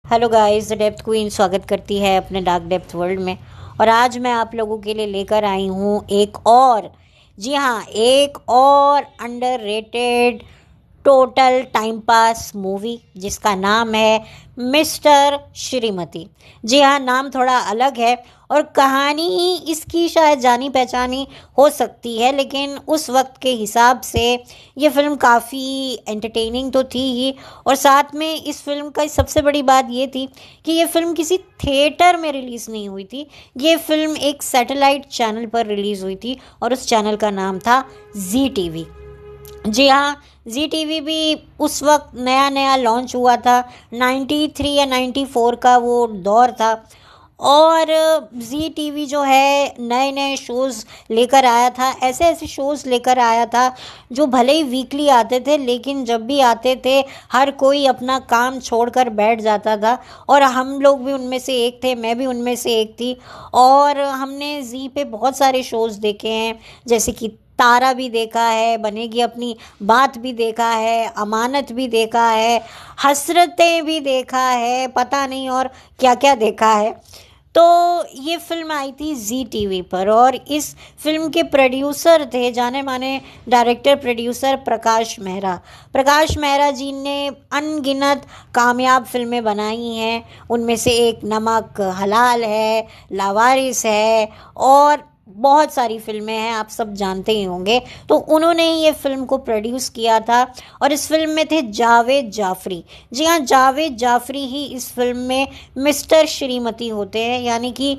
Hello guys, the depth queen स्वागत करती है अपने डार्क डेप्थ वर्ल्ड में। और आज मैं आप लोगों के लिए लेकर आई हूँ एक और, जी हाँ, एक और underrated total time pass movie जिसका नाम है मिस्टर श्रीमती। जी हाँ, नाम थोड़ा अलग है और कहानी इसकी शायद जानी पहचानी हो सकती है, लेकिन उस वक्त के हिसाब से ये फ़िल्म काफ़ी एंटरटेनिंग तो थी ही। और साथ में इस फिल्म का सबसे बड़ी बात ये थी कि ये फ़िल्म किसी थिएटर में रिलीज़ नहीं हुई थी। ये फ़िल्म एक सैटेलाइट चैनल पर रिलीज़ हुई थी और उस चैनल का नाम था जी टीवी। जी हाँ, जी टीवी भी उस वक्त नया नया लॉन्च हुआ था। 93 या 94 का वो दौर था। और जी टीवी जो है नए नए शोज़ लेकर आया था, ऐसे ऐसे शोज़ लेकर आया था जो भले ही वीकली आते थे, लेकिन जब भी आते थे हर कोई अपना काम छोड़कर बैठ जाता था। और हम लोग भी उनमें से एक थे, मैं भी उनमें से एक थी। और हमने जी पे बहुत सारे शोज़ देखे हैं, जैसे कि तारा भी देखा है, बनेगी अपनी बात भी देखा है, अमानत भी देखा है, हसरतें भी देखा है, पता नहीं और क्या क्या देखा है। तो ये फिल्म आई थी जी टीवी पर और इस फिल्म के प्रोड्यूसर थे जाने माने डायरेक्टर प्रोड्यूसर प्रकाश मेहरा। प्रकाश मेहरा जी ने अनगिनत कामयाब फिल्में बनाई हैं। उनमें से एक नमक हलाल है, लावारिस है और बहुत सारी फिल्में हैं, आप सब जानते ही होंगे। तो उन्होंने ही ये फिल्म को प्रोड्यूस किया था और इस फिल्म में थे जावेद जाफरी। जी हाँ, जावेद जाफरी ही इस फिल्म में मिस्टर श्रीमती होते हैं, यानी कि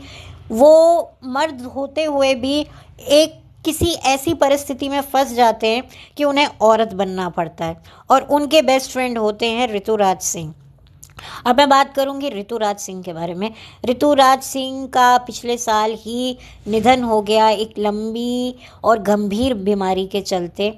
वो मर्द होते हुए भी एक किसी ऐसी परिस्थिति में फंस जाते हैं कि उन्हें औरत बनना पड़ता है। और उनके बेस्ट फ्रेंड होते हैं ऋतुराज सिंह। अब मैं बात करूंगी ऋतुराज सिंह के बारे में। ऋतुराज सिंह का पिछले साल ही निधन हो गया एक लंबी और गंभीर बीमारी के चलते।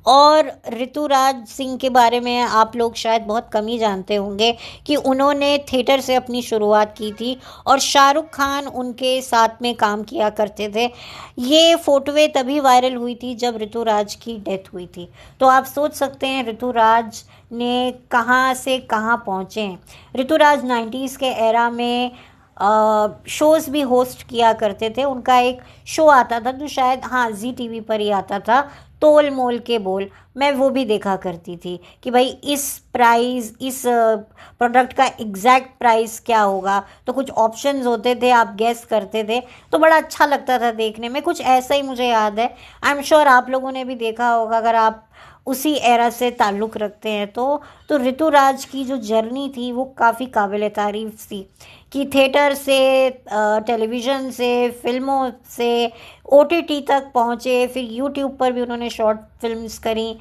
और ऋतुराज सिंह के बारे में आप लोग शायद बहुत कम ही जानते होंगे कि उन्होंने थिएटर से अपनी शुरुआत की थी और शाहरुख खान उनके साथ में काम किया करते थे। ये फ़ोटोएं तभी वायरल हुई थी जब ऋतुराज की डेथ हुई थी। तो आप सोच सकते हैं ऋतुराज ने कहाँ से कहाँ पहुँचे हैं। ऋतुराज 90s के एरा में शोज़ भी होस्ट किया करते थे। उनका एक शो आता था जो शायद, हाँ, जी टीवी पर ही आता था, तोल मोल के बोल। मैं वो भी देखा करती थी कि भाई इस प्राइस, इस प्रोडक्ट का एग्जैक्ट प्राइस क्या होगा। तो कुछ ऑप्शंस होते थे, आप गेस करते थे, तो बड़ा अच्छा लगता था देखने में। कुछ ऐसा ही मुझे याद है। आई एम श्योर आप लोगों ने भी देखा होगा अगर आप उसी एरा से ताल्लुक़ रखते हैं। तो ऋतुराज की जो जर्नी थी वो काफ़ी काबिल तारीफ़ थी कि थिएटर से टेलीविज़न से, फिल्मों से ओटीटी तक पहुँचे, फिर यूट्यूब पर भी उन्होंने शॉर्ट फिल्म्स करी।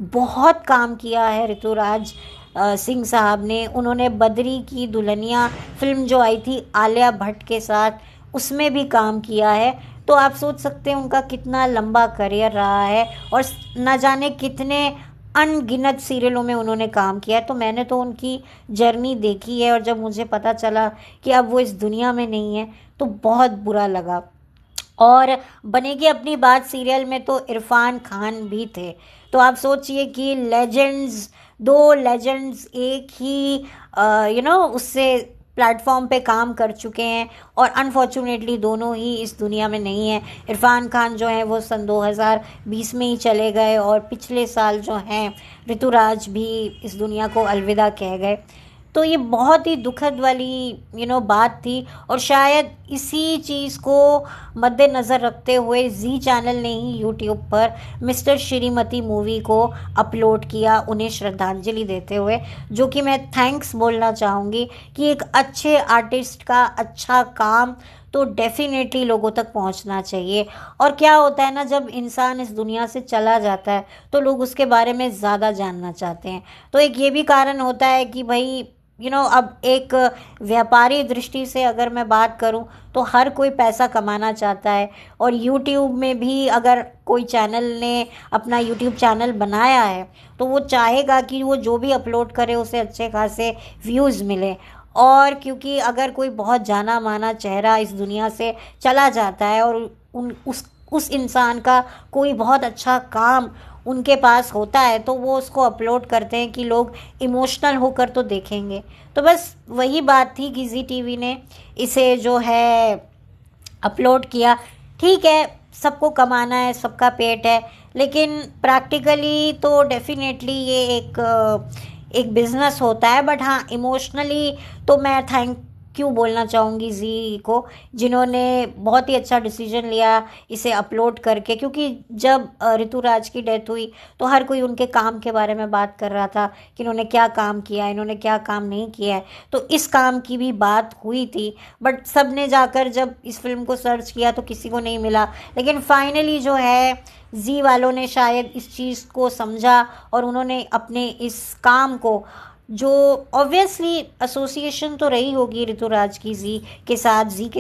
बहुत काम किया है ऋतुराज सिंह साहब ने। उन्होंने बद्री की दुल्हनिया फिल्म जो आई थी आलिया भट्ट के साथ, उसमें भी काम किया है। तो आप सोच सकते हैं उनका कितना लंबा करियर रहा है और न जाने कितने अनगिनत सीरियलों में उन्होंने काम किया है। तो मैंने तो उनकी जर्नी देखी है और जब मुझे पता चला कि अब वो इस दुनिया में नहीं है तो बहुत बुरा लगा। और बनेगी अपनी बात सीरियल में तो इरफान खान भी थे। तो आप सोचिए कि लेजेंड्स, दो लेजेंड्स एक ही उससे प्लेटफॉर्म पे काम कर चुके हैं और अनफॉर्चुनेटली दोनों ही इस दुनिया में नहीं है। इरफान खान जो है वो सन 2020 में ही चले गए और पिछले साल जो हैं ऋतुराज भी इस दुनिया को अलविदा कह गए। तो ये बहुत ही दुखद वाली बात थी और शायद इसी चीज़ को मद्देनज़र रखते हुए जी चैनल ने ही यूट्यूब पर मिस्टर श्रीमती मूवी को अपलोड किया उन्हें श्रद्धांजलि देते हुए, जो कि मैं थैंक्स बोलना चाहूँगी कि एक अच्छे आर्टिस्ट का अच्छा काम तो डेफिनेटली लोगों तक पहुंचना चाहिए। और क्या होता है ना, जब इंसान इस दुनिया से चला जाता है तो लोग उसके बारे में ज़्यादा जानना चाहते हैं। तो एक ये भी कारण होता है कि भाई अब एक व्यापारी दृष्टि से अगर मैं बात करूं तो हर कोई पैसा कमाना चाहता है। और यूट्यूब में भी अगर कोई चैनल ने अपना यूट्यूब चैनल बनाया है तो वो चाहेगा कि वो जो भी अपलोड करे उसे अच्छे खासे व्यूज़ मिले। और क्योंकि अगर कोई बहुत जाना माना चेहरा इस दुनिया से चला जाता है और उस इंसान का कोई बहुत अच्छा काम उनके पास होता है तो वो उसको अपलोड करते हैं कि लोग इमोशनल होकर तो देखेंगे। तो बस वही बात थी कि जी टीवी ने इसे जो है अपलोड किया। ठीक है, सबको कमाना है, सबका पेट है, लेकिन प्रैक्टिकली तो डेफिनेटली ये एक बिज़नेस होता है। बट हाँ, इमोशनली तो मैं थैंक यू बोलना चाहूँगी जी को, जिन्होंने बहुत ही अच्छा डिसीजन लिया इसे अपलोड करके। क्योंकि जब ऋतुराज की डेथ हुई तो हर कोई उनके काम के बारे में बात कर रहा था कि इन्होंने क्या काम किया, इन्होंने क्या काम नहीं किया है। तो इस काम की भी बात हुई थी, बट सब ने जाकर जब इस फिल्म को सर्च किया तो किसी को नहीं मिला। लेकिन फाइनली जो है जी वालों ने शायद इस चीज़ को समझा और उन्होंने अपने इस काम को, जो ऑब्वियसली एसोसिएशन तो रही होगी ऋतुराज की जी के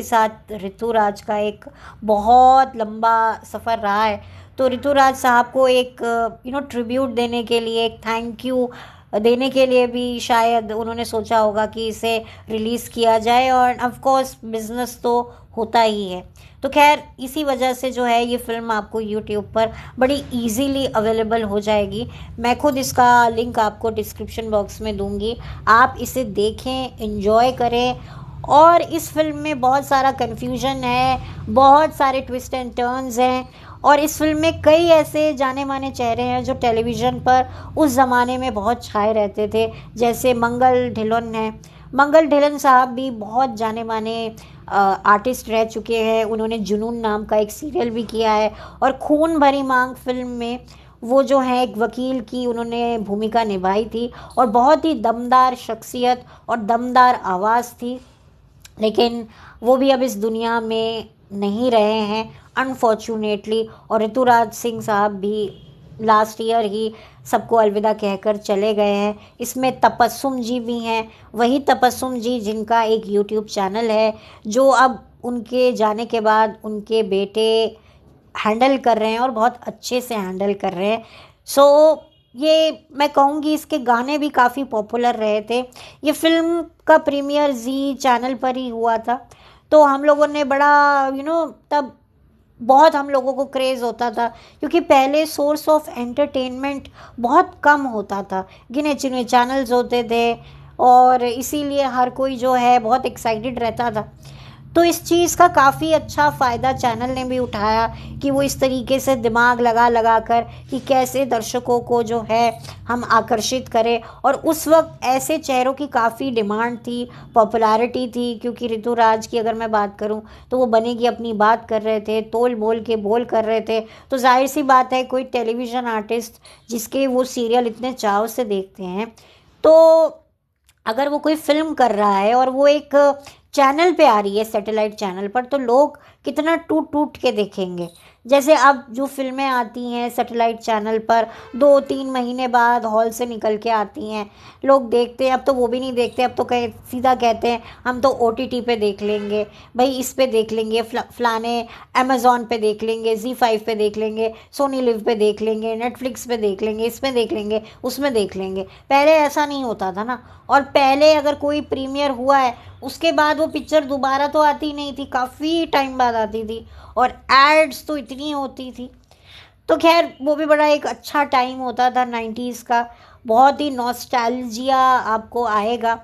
साथ ऋतुराज का एक बहुत लंबा सफ़र रहा है। तो ऋतुराज साहब को एक ट्रिब्यूट देने के लिए, एक थैंक यू देने के लिए भी शायद उन्होंने सोचा होगा कि इसे रिलीज़ किया जाए। और ऑफ कोर्स बिजनेस तो होता ही है। तो खैर, इसी वजह से जो है ये फ़िल्म आपको यूट्यूब पर बड़ी इजीली अवेलेबल हो जाएगी। मैं खुद इसका लिंक आपको डिस्क्रिप्शन बॉक्स में दूंगी, आप इसे देखें, एंजॉय करें। और इस फिल्म में बहुत सारा कन्फ्यूजन है, बहुत सारे ट्विस्ट एंड टर्न्स हैं, और इस फिल्म में कई ऐसे जाने माने चेहरे हैं जो टेलीविज़न पर उस ज़माने में बहुत छाए रहते थे। जैसे मंगल ढिल्लोन हैं। मंगल ढिल्लोन साहब भी बहुत जाने माने आर्टिस्ट रह चुके हैं। उन्होंने जुनून नाम का एक सीरियल भी किया है, और खून भरी मांग फिल्म में वो जो है एक वकील की उन्होंने भूमिका निभाई थी, और बहुत ही दमदार शख्सियत और दमदार आवाज़ थी। लेकिन वो भी अब इस दुनिया में नहीं रहे हैं अनफॉर्चुनेटली। और ऋतुराज सिंह साहब भी लास्ट ईयर ही सबको अलविदा कहकर चले गए हैं। इसमें तबस्सुम जी भी हैं, वही तबस्सुम जी जिनका एक यूट्यूब चैनल है, जो अब उनके जाने के बाद उनके बेटे हैंडल कर रहे हैं और बहुत अच्छे से हैंडल कर रहे हैं। सो ये मैं कहूँगी, इसके गाने भी काफ़ी पॉपुलर रहे थे। ये फिल्म का प्रीमियर जी चैनल पर ही हुआ था, तो हम लोगों ने बड़ा तब बहुत हम लोगों को क्रेज़ होता था, क्योंकि पहले सोर्स ऑफ एंटरटेनमेंट बहुत कम होता था, गिने चुने चैनल्स होते थे, और इसीलिए हर कोई जो है बहुत एक्साइटेड रहता था। तो इस चीज़ का काफ़ी अच्छा फ़ायदा चैनल ने भी उठाया कि वो इस तरीके से दिमाग लगा कर कि कैसे दर्शकों को जो है हम आकर्षित करें। और उस वक्त ऐसे चेहरों की काफ़ी डिमांड थी, पॉपुलैरिटी थी, क्योंकि ऋतुराज की अगर मैं बात करूं तो वो बनेगी अपनी बात कर रहे थे, तोल बोल के बोल कर रहे थे। तो जाहिर सी बात है, कोई टेलीविज़न आर्टिस्ट जिसके वो सीरियल इतने चाव से देखते हैं, तो अगर वो कोई फिल्म कर रहा है और वो एक चैनल पे आ रही है, सैटेलाइट चैनल पर, तो लोग कितना टूट टूट के देखेंगे। जैसे अब जो फिल्में आती हैं सैटेलाइट चैनल पर 2-3 महीने बाद हॉल से निकल के आती हैं, लोग देखते हैं। अब तो वो भी नहीं देखते, अब तो सीधा कहते हैं हम तो OTT पे देख लेंगे भाई, इस पे देख लेंगे, फलाने अमेज़ॉन पे देख लेंगे, Z5 पे देख लेंगे, सोनी लिव पे देख लेंगे, नेटफ्लिक्स पे देख लेंगे, इसमें देख लेंगे, उसमें देख लेंगे। पहले ऐसा नहीं होता था ना। और पहले अगर कोई प्रीमियर हुआ है, उसके बाद वो पिक्चर दोबारा तो आती नहीं थी, काफ़ी टाइम बाद आती थी, और एड्स तो इतनी होती थी। तो खैर, वो भी बड़ा एक अच्छा टाइम होता था 90s का। बहुत ही नॉस्टैल्जिया आपको आएगा।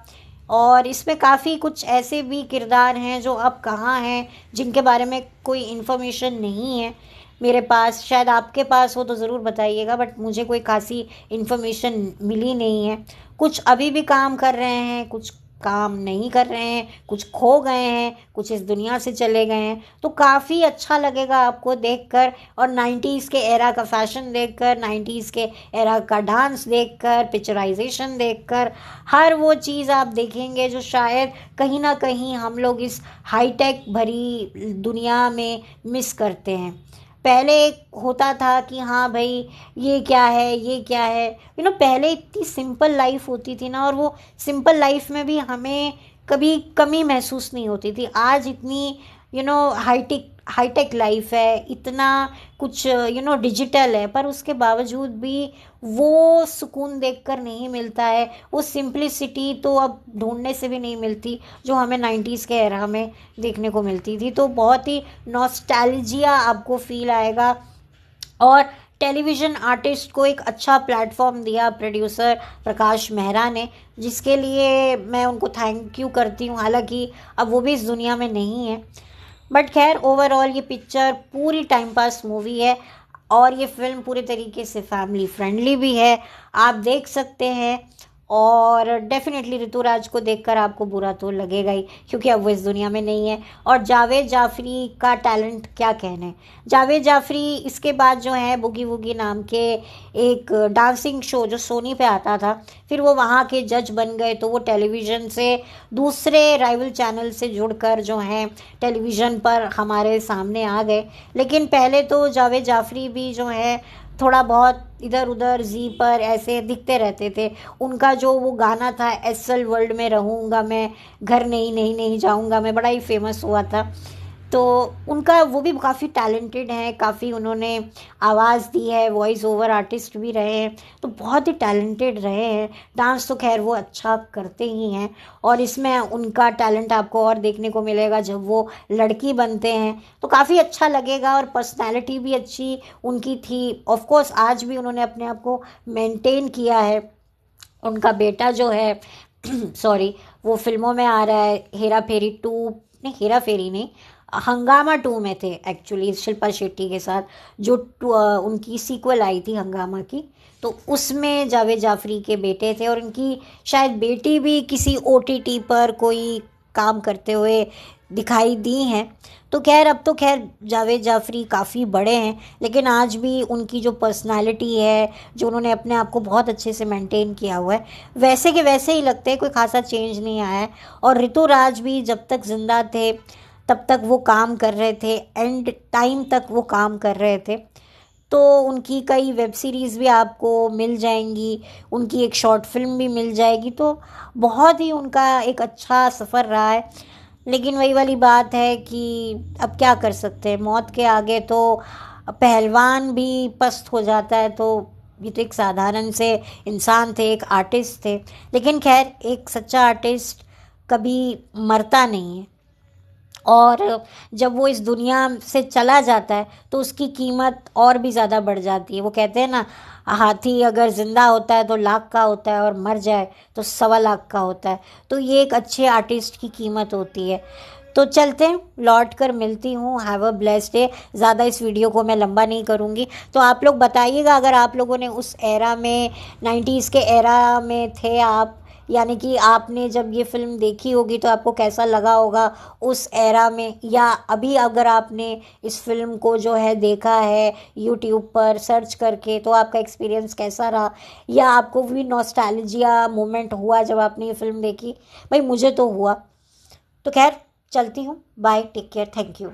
और इसमें काफ़ी कुछ ऐसे भी किरदार हैं जो अब कहाँ हैं, जिनके बारे में कोई इन्फॉर्मेशन नहीं है मेरे पास। शायद आपके पास हो तो ज़रूर बताइएगा, बट मुझे कोई खासी इन्फॉर्मेशन मिली नहीं है। कुछ अभी भी काम कर रहे हैं, कुछ काम नहीं कर रहे हैं, कुछ खो गए हैं, कुछ इस दुनिया से चले गए हैं। तो काफ़ी अच्छा लगेगा आपको देखकर, और 90s के एरा का फैशन देखकर, 90s के एरा का डांस देखकर, पिक्चराइजेशन देखकर, हर वो चीज़ आप देखेंगे जो शायद कहीं ना कहीं हम लोग इस हाईटेक भरी दुनिया में मिस करते हैं। पहले एक होता था कि हाँ भाई, ये क्या है, ये क्या है, पहले इतनी सिंपल लाइफ होती थी ना, और वो सिंपल लाइफ में भी हमें कभी कमी महसूस नहीं होती थी। आज इतनी हाईटेक लाइफ है, इतना कुछ डिजिटल है, पर उसके बावजूद भी वो सुकून देखकर नहीं मिलता है, वो सिंप्लिसिटी तो अब ढूंढने से भी नहीं मिलती जो हमें 90s के एरा में देखने को मिलती थी। तो बहुत ही नॉस्टैल्जिया आपको फील आएगा। और टेलीविज़न आर्टिस्ट को एक अच्छा प्लेटफॉर्म दिया प्रोड्यूसर प्रकाश मेहरा ने, जिसके लिए मैं उनको थैंक यू करती हूँ। हालांकि अब वो भी इस दुनिया में नहीं है, बट खैर ओवरऑल ये पिक्चर पूरी टाइम पास मूवी है और ये फिल्म पूरे तरीके से फैमिली फ्रेंडली भी है, आप देख सकते हैं। और डेफिनेटली ऋतुराज को देखकर आपको बुरा तो लगेगा ही, क्योंकि अब वो इस दुनिया में नहीं है। और जावेद जाफरी का टैलेंट क्या कहने। जावेद जाफरी इसके बाद जो है बुगी वुगी नाम के एक डांसिंग शो जो सोनी पे आता था, फिर वो वहाँ के जज बन गए, तो वो टेलीविज़न से दूसरे राइवल चैनल से जुड़कर जो हैं टेलीविज़न पर हमारे सामने आ गए। लेकिन पहले तो जावेद जाफरी भी जो है थोड़ा बहुत इधर उधर जी पर ऐसे दिखते रहते थे। उनका जो वो गाना था एसएल वर्ल्ड में रहूँगा मैं, घर नहीं नहीं नहीं जाऊँगा मैं, बड़ा ही फेमस हुआ था। तो उनका वो भी काफ़ी टैलेंटेड हैं, काफ़ी उन्होंने आवाज़ दी है, वॉइस ओवर आर्टिस्ट भी रहे हैं, तो बहुत ही टैलेंटेड रहे हैं। डांस तो खैर वो अच्छा करते ही हैं, और इसमें उनका टैलेंट आपको और देखने को मिलेगा जब वो लड़की बनते हैं, तो काफ़ी अच्छा लगेगा। और पर्सनैलिटी भी अच्छी उनकी थी। ऑफ कोर्स आज भी उन्होंने अपने आप को मेंटेन किया है। उनका बेटा जो है सॉरी, वो फिल्मों में आ रहा है, हेरा फेरी 2, नहीं हेरा फेरी नहीं, हंगामा 2 में थे एक्चुअली शिल्पा शेट्टी के साथ, जो उनकी सीक्वल आई थी हंगामा की, तो उसमें जावेद जाफरी के बेटे थे। और उनकी शायद बेटी भी किसी ओटीटी पर कोई काम करते हुए दिखाई दी हैं। तो खैर अब तो खैर जावेद जाफरी काफ़ी बड़े हैं, लेकिन आज भी उनकी जो पर्सनालिटी है, जो उन्होंने अपने आप को बहुत अच्छे से मेंटेन किया हुआ है, वैसे के वैसे ही लगते हैं, कोई खासा चेंज नहीं आया है। और ऋतुराज भी जब तक ज़िंदा थे तब तक वो काम कर रहे थे, एंड टाइम तक वो काम कर रहे थे। तो उनकी कई वेब सीरीज़ भी आपको मिल जाएंगी, उनकी एक शॉर्ट फिल्म भी मिल जाएगी, तो बहुत ही उनका एक अच्छा सफ़र रहा है। लेकिन वही वाली बात है कि अब क्या कर सकते हैं, मौत के आगे तो पहलवान भी पस्त हो जाता है। तो ये तो एक साधारण से इंसान थे, एक आर्टिस्ट थे, लेकिन खैर एक सच्चा आर्टिस्ट कभी मरता नहीं है। और जब वो इस दुनिया से चला जाता है तो उसकी कीमत और भी ज़्यादा बढ़ जाती है। वो कहते हैं ना, हाथी अगर ज़िंदा होता है तो लाख का होता है, और मर जाए तो 1.25 लाख का होता है। तो ये एक अच्छे आर्टिस्ट की कीमत होती है। तो चलते हैं, लौट कर मिलती हूँ। Have a blessed day. ज़्यादा इस वीडियो को मैं लंबा नहीं करूँगी। तो आप लोग बताइएगा, अगर आप लोगों ने उस एरा में 90s के एरा में थे आप, यानी कि आपने जब ये फ़िल्म देखी होगी तो आपको कैसा लगा होगा उस एरा में, या अभी अगर आपने इस फिल्म को जो है देखा है यूट्यूब पर सर्च करके, तो आपका एक्सपीरियंस कैसा रहा, या आपको भी नॉस्टैल्जिया मोमेंट हुआ जब आपने ये फ़िल्म देखी। भाई मुझे तो हुआ। तो खैर चलती हूँ, bye, take care, thank you.